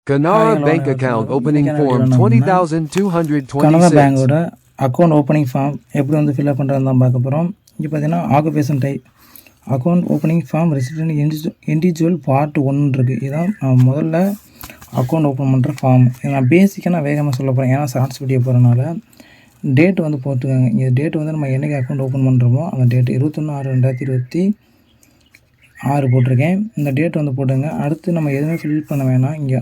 Canara Bank account opening form Canara 20,226. பேங்கோட account opening form எப்படி வந்து ஃபில்அப் பண்ணுறது தான் பார்க்க போகிறோம். இங்கே பார்த்தீங்கன்னா occupation type account opening form resident individual part 1 இருக்குது. இதுதான் நான் முதல்ல அக்கௌண்ட் ஓப்பன் பண்ணுற ஃபார்ம். இதை நான் பேசிக்காக நான் வேகமாக சொல்ல போகிறேன், ஏன்னா ஷார்ட்ஸ் வீடியோ போகிறனால. டேட் வந்து போட்டுக்கோங்க. இந்த டேட் வந்து நம்ம என்றைக்கு அக்கௌண்ட் ஓப்பன் பண்ணுறோமோ அந்த டேட் 21/6/2026 போட்டிருக்கேன். இந்த டேட் வந்து போட்டுங்க. அடுத்து நம்ம எதுவுமே ஃபில் பண்ண வேணாம். இங்கே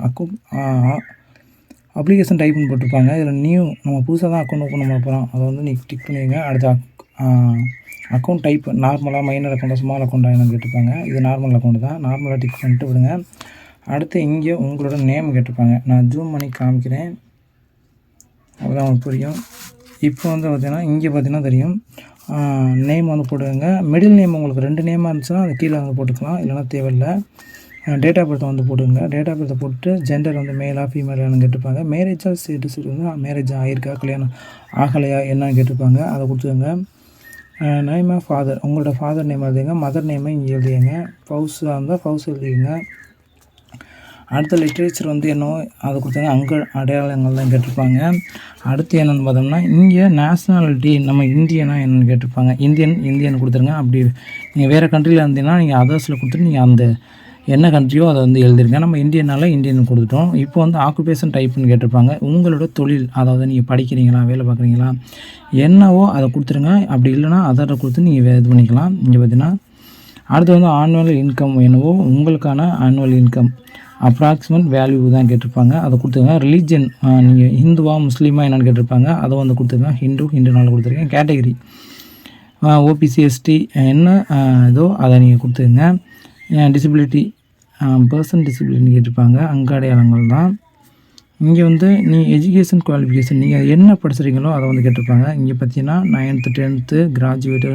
அப்ளிகேஷன் டைப்னு போட்டிருப்பாங்க. இதில் நியூ நம்ம புதுசாக தான் அக்கௌண்ட் ஓப்பன் பண்ண போகிறோம், அதை வந்து நீங்கள் டிக் பண்ணுவீங்க. அடுத்த அக்கௌண்ட் டைப் நார்மலாக மைனர் அக்கௌண்ட்டாக ஸ்மால் அக்கௌண்ட்டாக என்னன்னு கேட்டிருப்பாங்க. இது நார்மல் அக்கௌண்ட் தான், நார்மலாக டிக் பண்ணிட்டு விடுங்க. அடுத்து இங்கே உங்களோட நேம் கேட்டிருப்பாங்க. நான் ஜூம் பண்ணி காமிக்கிறேன், அப்போதான் உங்களுக்கு புரியும். இப்போ வந்து பார்த்திங்கன்னா இங்கே பார்த்திங்கன்னா தெரியும், நேம் வந்து போட்டுக்கோங்க. மிடில் நேம் உங்களுக்கு 2 நேமாக இருந்துச்சுன்னா அது கீழே வந்து போட்டுக்கலாம், இல்லைனா தேவையில்லை. டேட் ஆஃப் பர்த்தை வந்து போட்டுங்க. டேட் ஆஃப் பர்த்தை போட்டு ஜெண்டர் வந்து மேலா ஃபீமேலானு கேட்டிருப்பாங்க. மேரேஜாக ஸ்டேட்டஸ் வந்து மேரேஜ் ஆகிருக்கா கல்யாணம் ஆகலையா என்னன்னு கேட்டிருப்பாங்க, அதை கொடுத்துக்கோங்க. நேம் ஆஃப் ஃபாதர், உங்களோட ஃபாதர் நேம் எழுதிங்க. மதர் நேமை இங்கே எழுதிங்க. ஸ்பௌஸாக இருந்தால் ஸ்பௌஸ் எழுதிங்க. அடுத்த லிட்ரேச்சர் வந்து என்னவோ அதை கொடுத்தாங்க. அங்கே அடையாளங்கள் தான் கேட்டிருப்பாங்க. அடுத்து என்னென்னு பார்த்தோம்னா இங்கே நேஷ்னாலிட்டி நம்ம இந்தியனா என்னென்னு கேட்டிருப்பாங்க. இந்தியன் கொடுத்துருங்க. அப்படி நீங்கள் வேறு கண்ட்ரியில் இருந்தீங்கன்னா நீங்கள் அதர்ஸில் கொடுத்துட்டு நீங்கள் அந்த என்ன கண்ட்ரியோ அதை வந்து எழுதிருங்க. நம்ம இந்தியனால இந்தியன் கொடுத்துட்டோம். இப்போ வந்து ஆக்குபேஷன் டைப்னு கேட்டிருப்பாங்க. உங்களோட தொழில், அதாவது நீங்கள் படிக்கிறீங்களா, வேலை பார்க்குறீங்களா, என்னவோ அதை கொடுத்துருங்க. அப்படி இல்லைனா அதை கொடுத்து நீங்கள் இது பண்ணிக்கலாம். இங்கே பார்த்தீங்கன்னா அடுத்து வந்து ஆனுவல் இன்கம் என்னவோ உங்களுக்கான ஆனுவல் இன்கம் அப்ராக்சிமேட் வேல்யூ தான் கேட்டிருப்பாங்க, அதை கொடுத்துருங்க. ரிலீஜன் நீங்கள் ஹிந்துவா முஸ்லீமா என்னென்னு கேட்டிருப்பாங்க, அதை வந்து கொடுத்துருங்க. ஹிந்துனால கொடுத்துருக்கேன். கேட்டகிரி ஓபிசி எஸ்டி என்ன இதோ அதை நீங்கள் கொடுத்துருங்க. டிசபிலிட்டி பர்சன் டிசபிலிட்டின்னு கேட்டிருப்பாங்க. அங்கே அடையாளங்கள் தான். இங்கே வந்து நீங்கள் எஜுகேஷன் குவாலிஃபிகேஷன் நீங்கள் என்ன படிச்சிருக்கீங்களோ அதை வந்து கேட்டிருப்பாங்க. இங்கே பார்த்தீங்கன்னா 9th 10th கிராஜுவேட்டு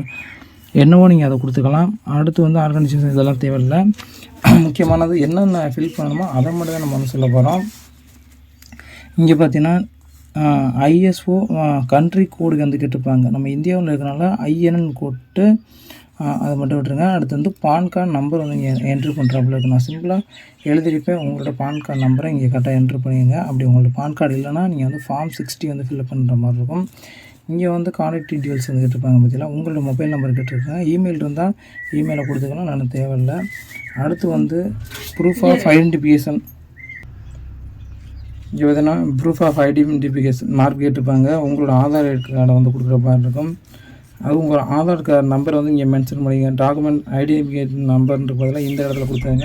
என்னவோ நீங்கள் அதை கொடுத்துக்கலாம். அடுத்து வந்து ஆர்கனைசேஷன் இதெல்லாம் தேவையில்லை. முக்கியமானது என்னென்ன ஃபில் பண்ணணுமோ அதை மட்டும் தான் நம்ம வந்து சொல்ல போகிறோம். இங்கே பார்த்தீங்கன்னா ஐஎஸ்ஓ கண்ட்ரி கோடு வந்து கேட்டிருப்பாங்க. நம்ம இந்தியாவில் இருக்கிறனால ஐஎன்என் போட்டு அதை மட்டும் விட்டுருங்க. அடுத்து வந்து பான் கார்டு நம்பர் வந்து இங்கே என்ட்ரு பண்ணுறாப்புல இருக்குது. நான் சிம்பிளாக எழுதிருப்பேன். உங்களோட பான் கார்டு நம்பரை இங்கே கரெக்டாக என்ட்ரு பண்ணிடுங்க. அப்படி உங்களோட பான் கார்டு இல்லைனா நீங்கள் வந்து ஃபார்ம் 60 வந்து ஃபில்அப் பண்ணுற மாதிரி இருக்கும். இங்கே வந்து கான்டாக்ட் டீட்டெயில்ஸ் வந்து கேட்டிருப்பாங்க. பார்த்தீங்களா, உங்களோட மொபைல் நம்பர் கேட்டிருக்கேன். இமெயில் இருந்தால் இமெயிலை கொடுத்துக்கலாம், நான் தேவையில்லை. அடுத்து வந்து ப்ரூஃப் ஆஃப் ஐடென்டிஃபிகேஷன். இங்கே பார்த்தீங்கன்னா ப்ரூஃப் ஆஃப் ஐடென்டிஃபிகேஷன் மார்க் கேட்டிருப்பாங்க. உங்களோட ஆதார் கார்டை வந்து கொடுக்குற மாதிரி இருக்கும். அது உங்கள் ஆதார் கார்டு நம்பரை வந்து இங்கே மென்ஷன் பண்ணிங்க. டாக்குமெண்ட் ஐடென்டிஃபிகேஷன் நம்பர்ன்ற பதிலாக இந்த இடத்துல கொடுத்தாங்க.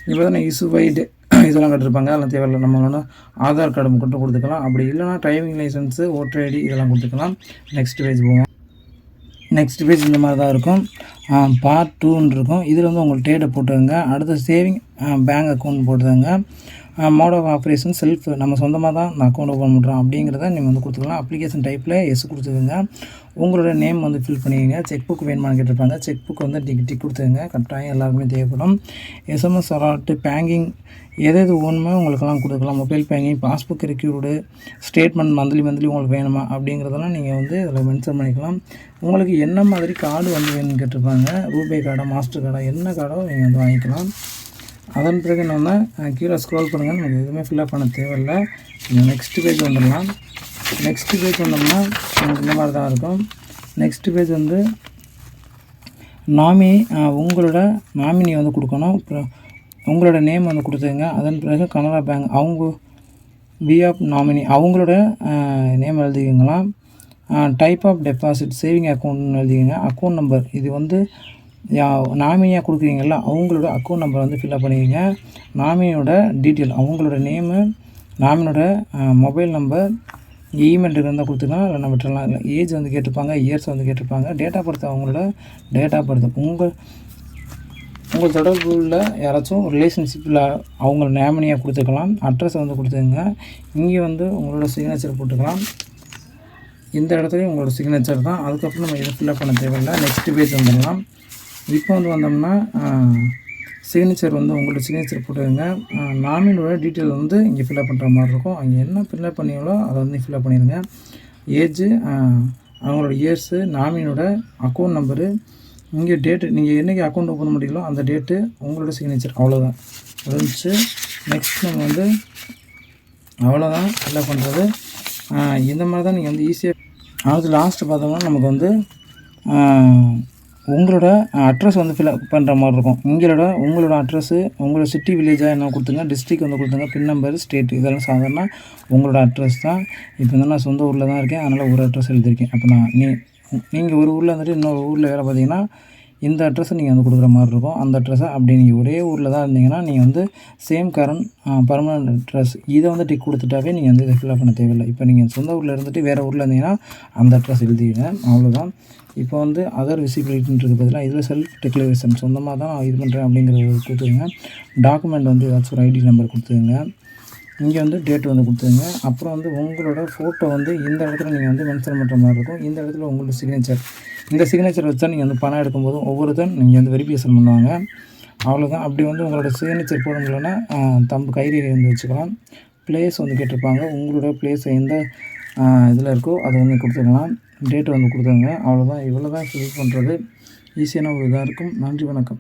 இப்போ பார்த்தீங்கன்னா இசுவைடு இதெல்லாம் கட்டிருப்பாங்க, அதெல்லாம் தேவையில்லை. நம்மளோட ஆதார் கார்டு மட்டும் கொடுத்துக்கலாம். அப்படி இல்லைனா டிரைவிங் லைசன்ஸு, ஓட்டர் ஐடி இதெல்லாம் கொடுத்துக்கலாம். நெக்ஸ்ட் பேஜ் போவோம். நெக்ஸ்ட் பேஜ் இந்த மாதிரி தான் இருக்கும். பார்ட் 2ன்னு இருக்கும். இதில் வந்து உங்களுக்கு டேட்டை போட்டுருங்க. அடுத்த சேவிங் பேங்க் அக்கௌண்ட் போட்டுருங்க. மோட் ஆஃப் ஆப்ரேஷன் செல்ஃப், நம்ம சொந்தமாக தான் நான் அக்கௌண்ட் ஓப்பன் பண்ணுறோம் அப்படிங்கிறத நீங்கள் வந்து கொடுத்துக்கலாம். அப்ளிகேஷன் டைப்பில் எஸ் கொடுத்துருங்க. உங்களோட நேம் வந்து ஃபில் பண்ணிக்கோங்க. செக் புக் வேணுமான்னு கேட்டிருப்பாங்க. செக் புக் வந்து டிக் கொடுத்துருங்க. கரெக்டாக எல்லாருக்குமே தேவைப்படும். எஸ்எம்எஸ் அலாட்டு பேங்கிங் எது வேணுமோ உங்களுக்கெல்லாம் கொடுக்கலாம். Mobile banking, passbook required, statement monthly உங்களுக்கு வேணுமா அப்படிங்கிறதெல்லாம் நீங்கள் வந்து இதில் மென்ஷன் பண்ணிக்கலாம். உங்களுக்கு என்ன மாதிரி கார்டு வந்து வேணும்னு கேட்டிருப்பாங்க. ரூபே கார்டா, மாஸ்டர் கார்டா, என்ன கார்டோ நீங்கள் வந்து வாங்கிக்கலாம். அதன் பிறகு என்னென்னா கீழே ஸ்க்ரோல் பண்ணுங்கள். நமக்கு எதுவுமே ஃபில்அப் பண்ண தேவையில்லை. நெக்ஸ்ட் பேஜ் வந்துடலாம். நெக்ஸ்ட் பேஜ் வந்தோம்னா நமக்கு இந்த மாதிரி தான் இருக்கும். நெக்ஸ்ட் பேஜ் வந்து உங்களோட நாமினி வந்து கொடுக்கணும். அப்புறம் உங்களோட நேம் வந்து கொடுத்துருங்க. அதன் பிறகு கனரா பேங்க் அவங்க ஆஃப் நாமினி அவங்களோட நேம் எழுதிக்கிங்களாம். டைப் ஆஃப் டெபாசிட் சேவிங் அக்கௌண்ட்னு எழுதிக்கங்க. அக்கௌண்ட் நம்பர் இது வந்து நாமினியாக கொடுக்குறீங்களா அவங்களோட அக்கௌண்ட் நம்பர் வந்து ஃபில்அப் பண்ணிக்கோங்க. நாமினியோட டீட்டெயில் அவங்களோட நேமு, நாமினோட மொபைல் நம்பர், இமெயில் இருந்தால் கொடுத்துக்கலாம், இல்லைனா விட்டுறலாம். இல்லை ஏஜ் வந்து கேட்டிருப்பாங்க, இயர்ஸ் வந்து கேட்டிருப்பாங்க. டேட் ஆஃப் பர்த் அவங்களோட டேட் ஆஃப் பர்த். உங்கள் தொடர்புள்ள யாராச்சும் ரிலேஷன்ஷிப்பில் அவங்க நாமினியாக கொடுத்துக்கலாம். அட்ரஸ் வந்து கொடுத்துங்க. இங்கே வந்து உங்களோட சிக்னேச்சர் போட்டுக்கலாம். இந்த இடத்துலையும் உங்களோட சிக்னேச்சர் தான். அதுக்கப்புறம் நம்ம எதுவும் ஃபில்அப் பண்ண தேவையில்லை. நெக்ஸ்ட் பேஜ் வந்துடலாம். இப்போ வந்து வந்தோம்னா சிக்னேச்சர் வந்து உங்களோட சிக்னேச்சர் போட்டுருங்க. நாமினோட டீட்டெயில் வந்து இங்கே ஃபில்அப் பண்ணுற மாதிரி இருக்கும். அங்கே என்ன ஃபில்அப் பண்ணீங்களோ அதை வந்து ஃபில்அப் பண்ணிடுங்க. ஏஜு, அவங்களோட இயர்ஸு, நாமினோட அக்கௌண்ட் நம்பரு, இங்கே டேட்டு, நீங்கள் என்றைக்கு அக்கௌண்ட் ஓப்பன் பண்ணிங்களோ அந்த டேட்டு, உங்களோட சிக்னேச்சர், அவ்வளோதான் இருந்துச்சு. நெக்ஸ்ட் நம்ம வந்து அவ்வளோதான் ஃபில்அப் பண்ணுறது. இந்த மாதிரி தான் நீங்கள் வந்து ஈஸியாக. அடுத்து லாஸ்ட்டு பார்த்தோம்னா நமக்கு வந்து உங்களோட அட்ரஸ் வந்து ஃபில்அப் பண்ணுற மாதிரி இருக்கும். உங்களோட அட்ரஸ்ஸு, உங்களோட சிட்டி வில்லேஜாக என்ன கொடுத்துங்க, டிஸ்ட்ரிக் வந்து கொடுத்துங்க, பின் நம்பர், ஸ்டேட் இதெல்லாம் சாதாரண உங்களோட அட்ரஸ் தான். இப்போ வந்து நான் சொந்த ஊரில் தான் இருக்கேன், அதனால் ஒரு அட்ரஸ் எழுதியிருக்கேன். அப்போ நீங்கள் ஒரு ஊரில் வந்துட்டு இன்னொரு ஊரில் வேலை பார்த்தீங்கன்னா இந்த அட்ரஸை நீங்கள் வந்து கொடுக்குற மாதிரி இருக்கும். அந்த அட்ரஸை அப்படி நீங்கள் ஒரே ஊரில் தான் இருந்தீங்கன்னா நீங்கள் வந்து சேம் பர்மனெண்ட் அட்ரஸ் இதை வந்து டிக் கொடுத்துட்டாவே நீங்கள் வந்து இதை ஃபில்அப் பண்ண தேவையில்லை. இப்போ நீங்கள் சொந்த ஊரில் இருந்துட்டு வேறு ஊரில் இருந்தீங்கன்னா அந்த அட்ரஸ் எழுதிடுங்க, அவ்வளோதான். இப்போ வந்து அதர் விசிபிலிட்டின்றது பதிலாக இதில் செல்ஃப் டிக்ளரேஷன் சொந்தமாக தான் இது பண்ணுறேன் அப்படிங்கிறத கொடுத்துருங்க. டாக்குமெண்ட் வந்து ஏதாச்சும் ஒரு ஐடி நம்பர் கொடுத்துருங்க. இங்கே வந்து டேட் வந்து கொடுத்துருங்க. அப்புறம் வந்து உங்களோட ஃபோட்டோ வந்து இந்த இடத்துல நீங்கள் வந்து மென்ஷன் பண்ணுற மாதிரி இருக்கும். இந்த இடத்துல உங்களோட சிக்னேச்சர், இந்த சிக்னேச்சர் வச்சா நீங்கள் வந்து பணம் எடுக்கும்போது ஒவ்வொருத்தரும் நீங்கள் வந்து வெரிஃபிகேஷன் பண்ணுவாங்க, அவ்வளோதான். அப்படி வந்து உங்களோட சிக்னேச்சர் போட முடியலன்னா தம்பு கைரேகை வந்து வச்சுக்கலாம். ப்ளேஸ் வந்து கேட்டிருப்பாங்க, உங்களோட ப்ளேஸ் எந்த இதில் இருக்கோ அதை வந்து கொடுத்துக்கலாம். டேட்டு வந்து கொடுத்துருங்க, அவ்வளோதான். இவ்வளோ தான் ஃபில் பண்ணுறது ஈஸியான ஒரு இதாக இருக்கும். நன்றி, வணக்கம்.